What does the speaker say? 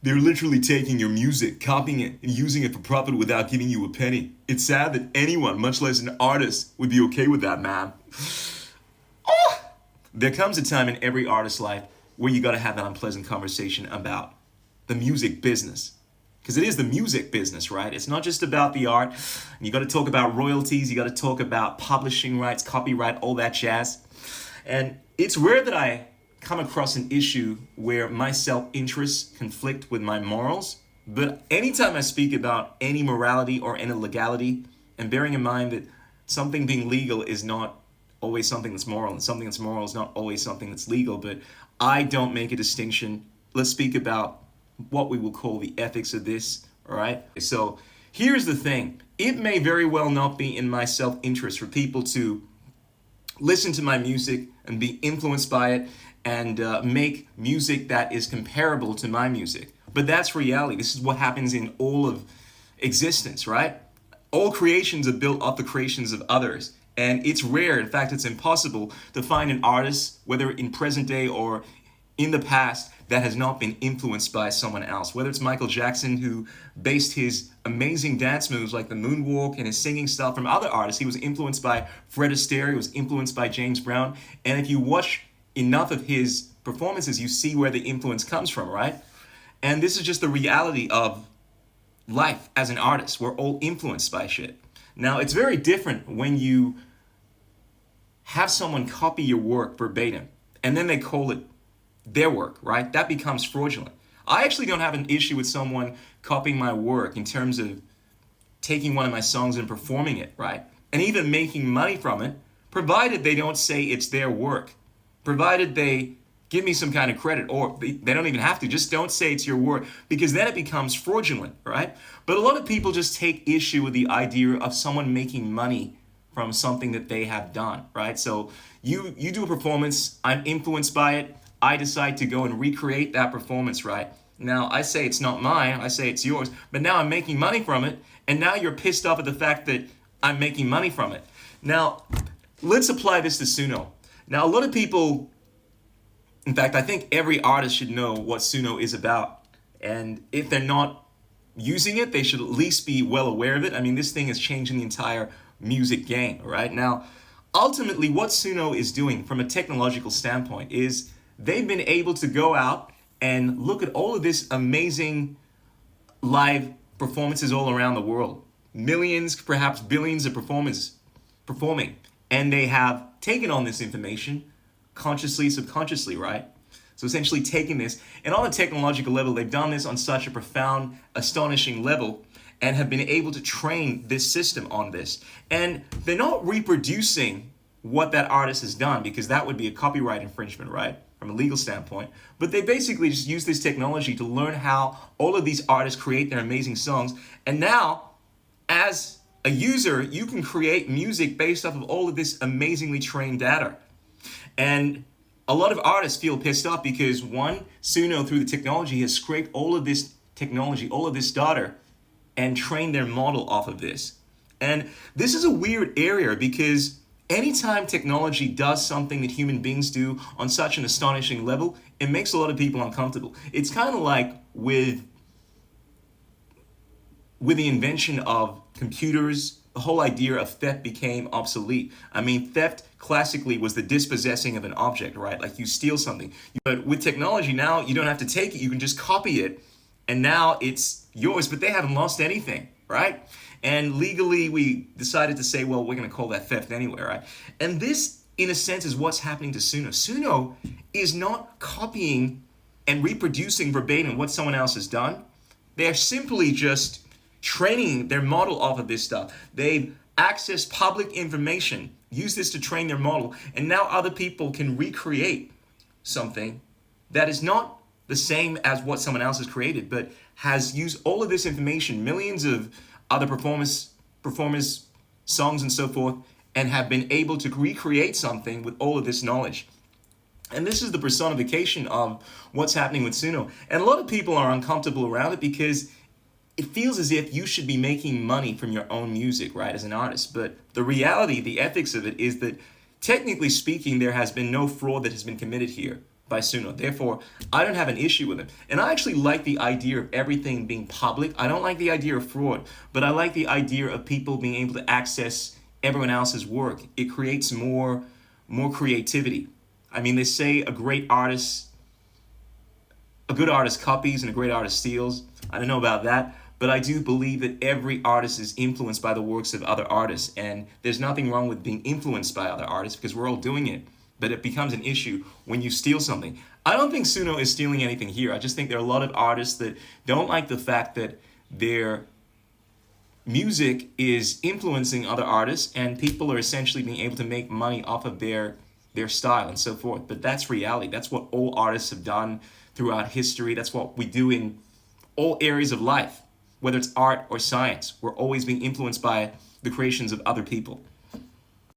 They're literally taking your music, copying it, and using it for profit without giving you a penny. It's sad that anyone, much less an artist, would be okay with that, man. There comes a time in every artist's life where you gotta have that unpleasant conversation about the music business. Because it is the music business, right? It's not just about the art. You gotta talk about royalties, you gotta talk about publishing rights, copyright, all that jazz. And it's rare that I come across an issue where my self-interests conflict with my morals. But anytime I speak about any morality or any legality, and bearing in mind that something being legal is not always something that's moral, and something that's moral is not always something that's legal, but I don't make a distinction. Let's speak about what we will call the ethics of this, all right? So here's the thing. It may very well not be in my self-interest for people to listen to my music and be influenced by it and make music that is comparable to my music. But that's reality. This is what happens in all of existence, right? All creations are built off the creations of others. And it's rare, in fact, it's impossible to find an artist, whether in present day or in the past, that has not been influenced by someone else. Whether it's Michael Jackson, who based his amazing dance moves like the moonwalk and his singing style from other artists. He was influenced by Fred Astaire, he was influenced by James Brown. And if you watch enough of his performances, you see where the influence comes from, right? And this is just the reality of life as an artist. We're all influenced by shit. Now, it's very different when you have someone copy your work verbatim and then they call it their work, right? That becomes fraudulent. I actually don't have an issue with someone copying my work in terms of taking one of my songs and performing it, right? And even making money from it, provided they don't say it's their work. Provided they give me some kind of credit, or they don't even have to, just don't say it's your work, because then it becomes fraudulent, right? But a lot of people just take issue with the idea of someone making money from something that they have done, right? So you do a performance, I'm influenced by it, I decide to go and recreate that performance, right? Now, I say it's not mine, I say it's yours, but now I'm making money from it, and now you're pissed off at the fact that I'm making money from it. Now, let's apply this to Suno. Now, a lot of people, in fact, I think every artist should know what Suno is about. And if they're not using it, they should at least be well aware of it. I mean, this thing is changing the entire music game, right? Now, ultimately, what Suno is doing from a technological standpoint is they've been able to go out and look at all of this amazing live performances all around the world. Millions, perhaps billions of performers performing. And they have taken on this information consciously, subconsciously, right? So essentially taking this, and on a technological level, they've done this on such a profound, astonishing level, and have been able to train this system on this. And they're not reproducing what that artist has done, because that would be a copyright infringement, right? From a legal standpoint. But they basically just use this technology to learn how all of these artists create their amazing songs. And now, as a user, you can create music based off of all of this amazingly trained data. And a lot of artists feel pissed off because, one, Suno through the technology has scraped all of this technology, all of this data, and trained their model off of this. And this is a weird area because anytime technology does something that human beings do on such an astonishing level, it makes a lot of people uncomfortable. It's kind of like with the invention of computers, the whole idea of theft became obsolete. I mean, theft classically was the dispossessing of an object, right? Like you steal something. But with technology now, you don't have to take it, you can just copy it, and now it's yours, but they haven't lost anything, right? And legally, we decided to say, well, we're gonna call that theft anyway, right? And this, in a sense, is what's happening to Suno. Suno is not copying and reproducing verbatim what someone else has done. They're simply just training their model off of this stuff. They've accessed public information, use this to train their model, and now other people can recreate something that is not the same as what someone else has created, but has used all of this information, millions of other performers, songs and so forth, and have been able to recreate something with all of this knowledge. And this is the personification of what's happening with Suno. And a lot of people are uncomfortable around it because it feels as if you should be making money from your own music, right, as an artist. But the reality, the ethics of it is that technically speaking, there has been no fraud that has been committed here. by Suno. Therefore, I don't have an issue with it. And I actually like the idea of everything being public. I don't like the idea of fraud, but I like the idea of people being able to access everyone else's work. It creates more creativity. I mean, they say a good artist copies and a great artist steals. I don't know about that, but I do believe that every artist is influenced by the works of other artists, and there's nothing wrong with being influenced by other artists because we're all doing it. But it becomes an issue when you steal something. I don't think Suno is stealing anything here. I just think there are a lot of artists that don't like the fact that their music is influencing other artists and people are essentially being able to make money off of their style and so forth. But that's reality. That's what all artists have done throughout history. That's what we do in all areas of life, whether it's art or science. We're always being influenced by the creations of other people.